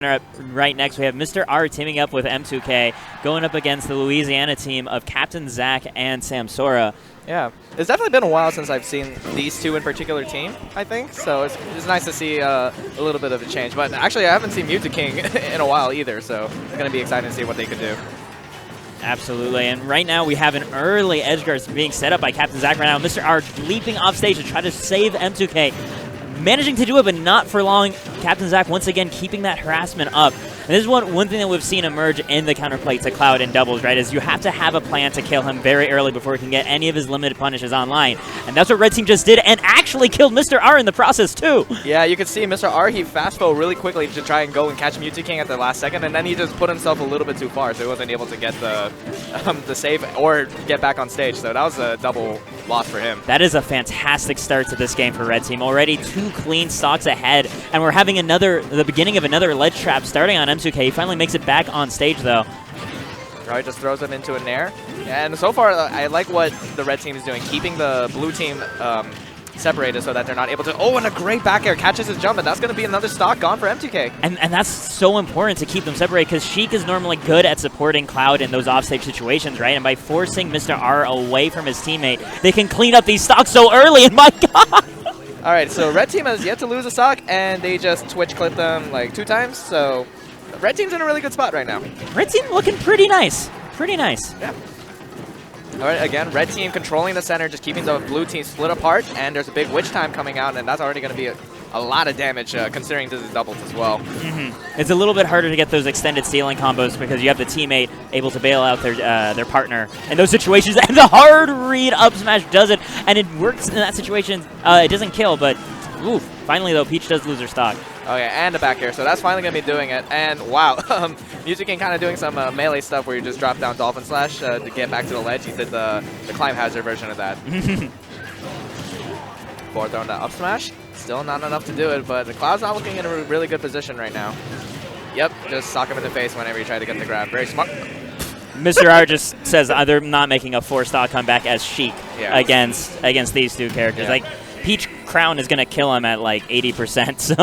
Right next, we have MR.R teaming up with M2K, going up against the Louisiana team of CaptainZack and Samsora. Yeah, it's definitely been a while since I've seen these two in particular team, I think. So it's nice to see a little bit of a change. But actually, I haven't seen Mew2king in a while either, so it's going to be exciting to see what they can do. Absolutely, and right now we have an early edge guard being set up by CaptainZack right now. MR.R leaping off stage to try to save M2K. Managing to do it, but not for long. CaptainZack once again keeping that harassment up. And this is one thing that we've seen emerge in the counterplay to Cloud in doubles, right? Is you have to have a plan to kill him very early before he can get any of his limited punishes online. And that's what Red Team just did, and actually killed MR.R in the process too. Yeah, you can see MR.R, he fast forward really quickly to try and go and catch Mew2king at the last second, and then he just put himself a little bit too far, so he wasn't able to get the save or get back on stage. So that was a double loss for him. That is a fantastic start to this game for Red Team. Already 2 clean stocks ahead, and we're having the beginning of another ledge trap starting on M2K. He finally makes it back on stage, though. Right, just throws him into a nair. And so far, I like what the red team is doing, keeping the blue team separated so that they're not able to... Oh, and a great back air catches his jump, and that's going to be another stock gone for M2K. And that's so important to keep them separated, because Sheik is normally good at supporting Cloud in those offstage situations, right? And by forcing MR.R away from his teammate, they can clean up these stocks so early, and my god! All right, so red team has yet to lose a stock, and they just Twitch clipped them like 2 times, so red team's in a really good spot right now. Red team looking pretty nice. Pretty nice. Yeah. All right, again, red team controlling the center, just keeping the blue team split apart, and there's a big witch time coming out, and that's already going to be a lot of damage considering this is doubles as well. It's a little bit harder to get those extended stealing combos because you have the teammate able to bail out their partner in those situations, and the hard read up smash does it, and it works in that situation. It doesn't kill, but oof, finally though, Peach does lose her stock. Oh yeah, and a back air, so that's finally going to be doing it. And wow, Mew2king kind of doing some melee stuff where you just drop down Dolphin Slash to get back to the ledge. He did the climb hazard version of that. Forward throwing that up smash. Still not enough to do it, but the Cloud's not looking in a really good position right now. Yep, just sock him in the face whenever you try to get the grab. Very smart. MR.R just says they're not making a 4-stock comeback as Sheik against these two characters. Like, Peach Crown is going to kill him at like 80%. So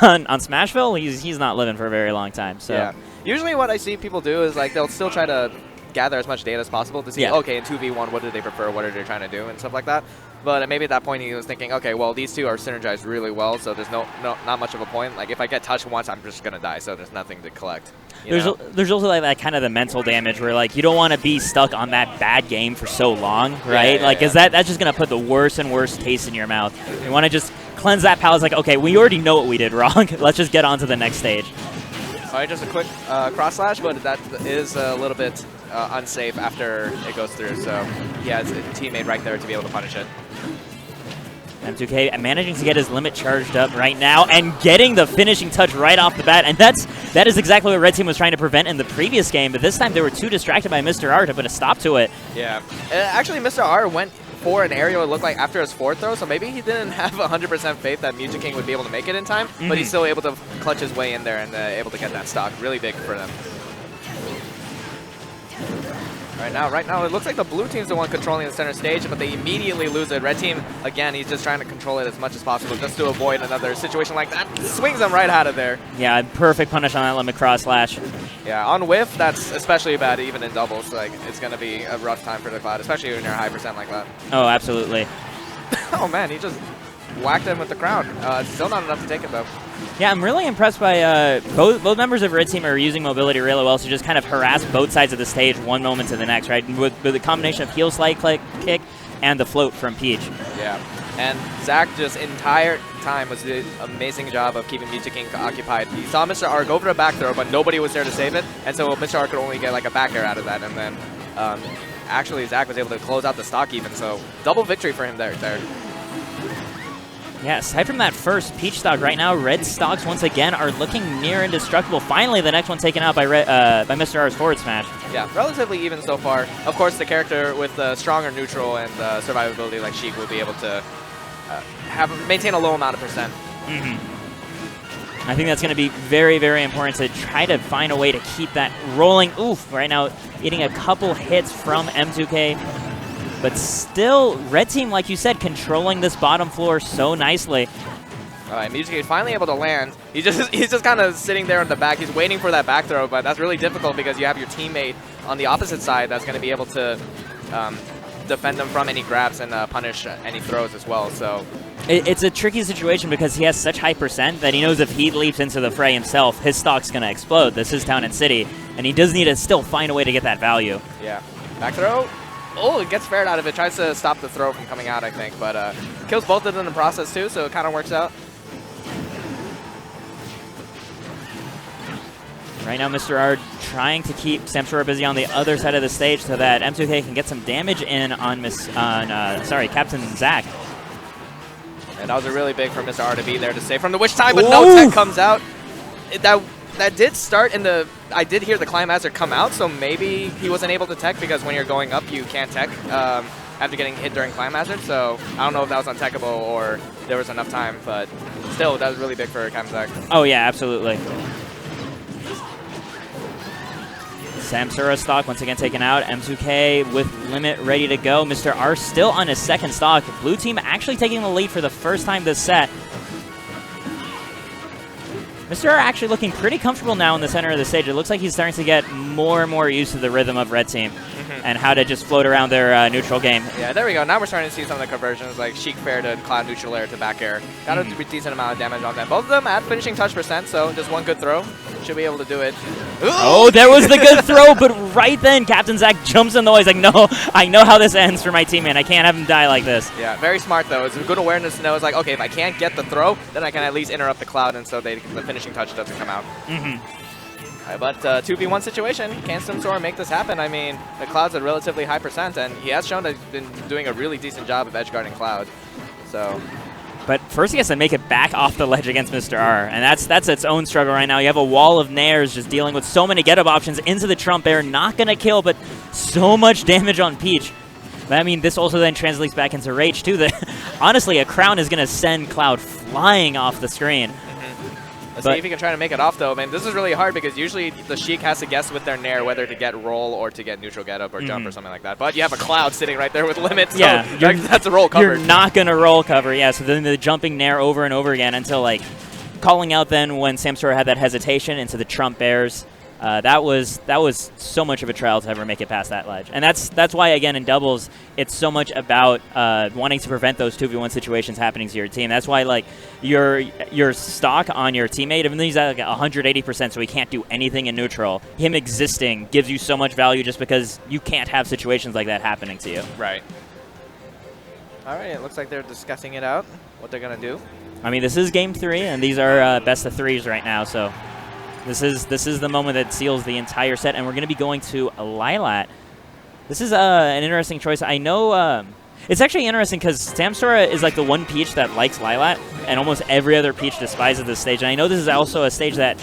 on Smashville, he's not living for a very long time. So yeah. Usually what I see people do is like they'll still try to gather as much data as possible to see, okay, in 2v1, what do they prefer, what are they trying to do, and stuff like that. But maybe at that point he was thinking, okay, well, these two are synergized really well, so there's not much of a point. Like, if I get touched once, I'm just going to die, so there's nothing to collect. There's also like that kind of the mental damage where, like, you don't want to be stuck on that bad game for so long, right? Because that's just going to put the worst and worst taste in your mouth. You want to just cleanse that palate. It's like, okay, we already know what we did wrong. Let's just get on to the next stage. All right, just a quick cross slash, but that is a little bit unsafe after it goes through. So, yeah, it's a teammate right there to be able to punish it. M2K managing to get his limit charged up right now and getting the finishing touch right off the bat. And that is exactly what Red Team was trying to prevent in the previous game. But this time they were too distracted by MR.R to put a stop to it. Yeah. Actually, MR.R went for an aerial, it looked like, after his 4th throw. So maybe he didn't have 100% faith that Mew2king would be able to make it in time. But he's still able to clutch his way in there and able to get that stock. Really big for them. Right now, it looks like the blue team's the one controlling the center stage, but they immediately lose it. Red team, again, he's just trying to control it as much as possible just to avoid another situation like that. Swings them right out of there. Yeah, perfect punish on that limit cross slash. Yeah, on whiff, that's especially bad even in doubles. Like, it's going to be a rough time for the Cloud, especially when you're high percent like that. Oh, absolutely. Oh, man, he just whacked him with the crown. Still not enough to take it, though. Yeah, I'm really impressed by both members of Red Team are using mobility really well to just kind of harass both sides of the stage one moment to the next, right? With the combination of heel slide kick and the float from Peach. Yeah, and Zack just entire time was doing an amazing job of keeping Mew2king occupied. He saw MR.R go for a back throw, but nobody was there to save it, and so MR.R could only get like a back air out of that, and then actually Zack was able to close out the stock even, so double victory for him there. Yeah, aside from that first Peach stock, right now, red stocks once again are looking near indestructible. Finally, the next one taken out by MR.R's forward smash. Yeah, relatively even so far. Of course, the character with stronger neutral and survivability like Sheik will be able to maintain a low amount of percent. I think that's going to be very, very important to try to find a way to keep that rolling. Oof, right now, getting a couple hits from M2K. But still, Red Team, like you said, controlling this bottom floor so nicely. All right, Mew2king finally able to land. He's just kind of sitting there in the back. He's waiting for that back throw, but that's really difficult because you have your teammate on the opposite side that's going to be able to defend them from any grabs and punish any throws as well. So it's a tricky situation because he has such high percent that he knows if he leaps into the fray himself, his stock's going to explode. This is Town and City, and he does need to still find a way to get that value. Yeah. Back throw. Oh, it gets spared out of it. Tries to stop the throw from coming out, I think, but kills both of them in the process too, so it kind of works out. Right now, MR.R trying to keep Samsora busy on the other side of the stage so that M2K can get some damage in on CaptainZack. And that was a really big for MR.R to be there to save from the Witch Time, but no tech comes out. That did start in the... I did hear the Climb Hazard come out, so maybe he wasn't able to tech because when you're going up, you can't tech after getting hit during Climb Hazard. So I don't know if that was untechable or there was enough time, but still, that was really big for CaptainZack. Oh, yeah, absolutely. Samsora stock once again taken out. M2K with limit ready to go. MR.R still on his second stock. Blue team actually taking the lead for the first time this set. MR.R actually looking pretty comfortable now in the center of the stage. It looks like he's starting to get more and more used to the rhythm of red team and how to just float around their neutral game. Yeah, there we go. Now we're starting to see some of the conversions like Chic Fair to Cloud Neutral Air to back air. Got a decent amount of damage on them. Both of them at finishing touch percent, so just one good throw. Should be able to do it. Ooh! Oh, there was the good throw, but right then CaptainZack jumps in the way. He's like, no, I know how this ends for my teammate. I can't have him die like this. Yeah, very smart though. It's a good awareness to know. It's like, okay, if I can't get the throw, then I can at least interrupt the Cloud and so the finishing touch doesn't come out. Right, but 2v1 situation, can Samsora make this happen? I mean, the Cloud's a relatively high percent, and he has shown that he's been doing a really decent job of edgeguarding Cloud. So... But first he has to make it back off the ledge against MR.R, and that's its own struggle right now. You have a wall of nairs just dealing with so many get-up options into the Trump Air. Not going to kill, but so much damage on Peach. But I mean, this also then translates back into Rage, too. That honestly, a Crown is going to send Cloud flying off the screen. Let's see if he can try to make it off, though. Man, this is really hard because usually the Sheik has to guess with their Nair whether to get roll or to get neutral get up or jump or something like that. But you have a Cloud sitting right there with limits, so yeah, that's a roll cover. You're not going to roll cover, yeah. So then the jumping Nair over and over again until, like, calling out then when Samsora had that hesitation into the Trump Airs. That was so much of a trial to ever make it past that ledge. And that's why, again, in doubles, it's so much about wanting to prevent those 2v1 situations happening to your team. That's why, like, your stock on your teammate, even though he's at like 180%, so he can't do anything in neutral, him existing gives you so much value just because you can't have situations like that happening to you. Right. All right, it looks like they're discussing it out, what they're going to do. I mean, this is game 3, and these are best of 3s right now, so... This is the moment that seals the entire set, and we're going to be going to Lilat. This is an interesting choice. I know it's actually interesting because Samsora is like the one Peach that likes Lilat, and almost every other Peach despises this stage. And I know this is also a stage that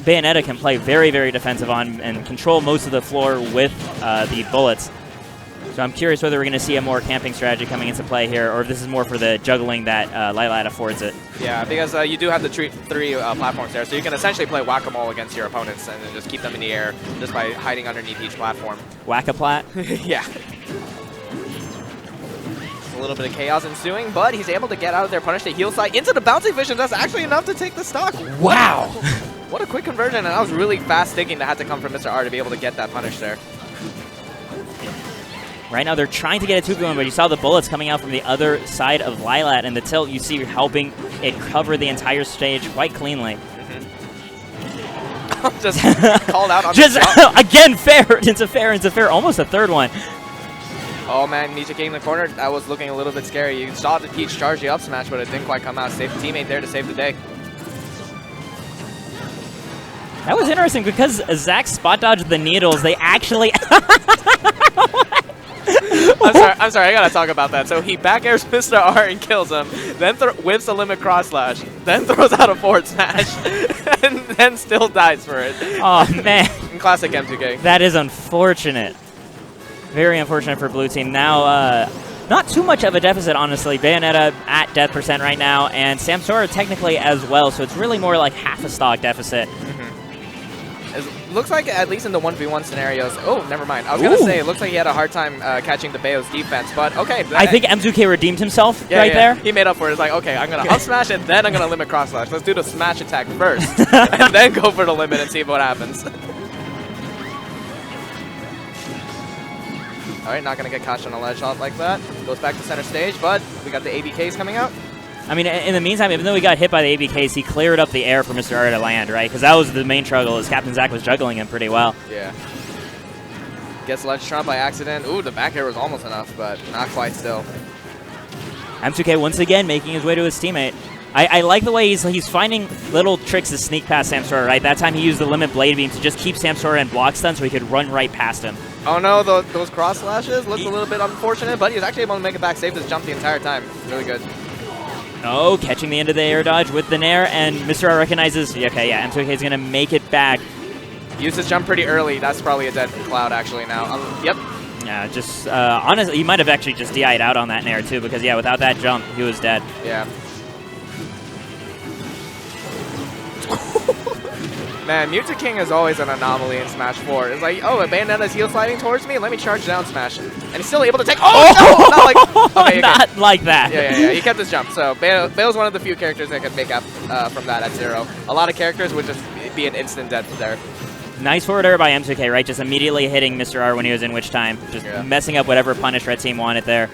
Bayonetta can play very, very defensive on and control most of the floor with the bullets. So I'm curious whether we're going to see a more camping strategy coming into play here, or if this is more for the juggling that Lilat affords it. Yeah, because you do have the three platforms there, so you can essentially play whack-a-mole against your opponents and then just keep them in the air just by hiding underneath each platform. Whack-a-plat? Yeah. A little bit of chaos ensuing, but he's able to get out of there, punish the heal side into the bouncing vision. That's actually enough to take the stock. Wow! What a quick conversion, and that was really fast thinking that had to come from MR.R to be able to get that punish there. Right now, they're trying to get a 2v1, but you saw the bullets coming out from the other side of Lilat, and the tilt you see helping it cover the entire stage quite cleanly. Just called out on just again, fair into fair, almost a third one. Oh man, Mew2king in the corner, that was looking a little bit scary. You saw the Peach charge the up smash, but it didn't quite come out. Saved the teammate there to save the day. That was interesting because Zack spot dodged the needles. They actually... I'm sorry, I gotta talk about that. So he back airs MR.R and kills him, then whips a limit cross slash, then throws out a forward smash, and then still dies for it. Oh man. Classic M2K. That is unfortunate. Very unfortunate for blue team. Now, not too much of a deficit, honestly. Bayonetta at death percent right now, and Samsora technically as well, so it's really more like half a stock deficit. It looks like, at least in the 1v1 scenarios, oh, never mind. I was going to say, it looks like he had a hard time catching the Bayo's defense, but okay. I think M2K redeemed himself there. He made up for it. It's like, okay, I'm going to up smash and then I'm going to limit cross slash. Let's do the smash attack first and then go for the limit and see what happens. All right, not going to get caught on a ledge hop like that. Goes back to center stage, but we got the ABKs coming out. I mean, in the meantime, even though we got hit by the ABKs, he cleared up the air for MR.R to land, right? Because that was the main struggle, is CaptainZack was juggling him pretty well. Yeah. Gets ledge trump by accident. Ooh, the back air was almost enough, but not quite still. M2K once again making his way to his teammate. I like the way he's finding little tricks to sneak past Samsora, right? That time he used the limit blade beam to just keep Samsora in block stun so he could run right past him. Oh no, those cross slashes looked a little bit unfortunate, but he was actually able to make it back, save his jump the entire time. Really good. Oh, catching the end of the air dodge with the nair, and MR.R recognizes, okay, yeah, M2K is going to make it back. Used his jump pretty early. That's probably a dead cloud, actually, now. Yep. Yeah, just, honestly, he might have actually just DI'd out on that nair, too, because, yeah, without that jump, he was dead. Yeah. Man, Mew2king is always an anomaly in Smash 4. It's like, oh, Bayonetta's heel sliding towards me, let me charge down smash. And he's still able to take, oh! No, not like, okay, not like that. Yeah, he kept his jump. So Bayo's one of the few characters that could make up from that at 0. A lot of characters would just be an instant death there. Nice forward air by M2K, right? Just immediately hitting MR.R when he was in Witch Time. Just messing up whatever punish Red Team wanted there.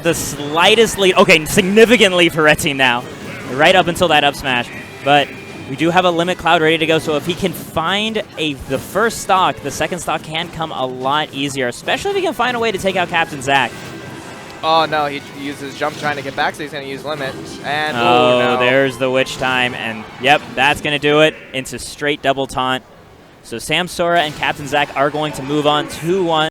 The slightest lead. Okay, significant lead for Red Team now. Right up until that up smash. But we do have a limit cloud ready to go, so if he can find the first stock, the second stock can come a lot easier, especially if he can find a way to take out CaptainZack. Oh no, he used his jump trying to get back, so he's going to use limit. And oh, no. There's the Witch Time, and yep, that's going to do it into straight double taunt. So Samsora and CaptainZack are going to move on 2-1.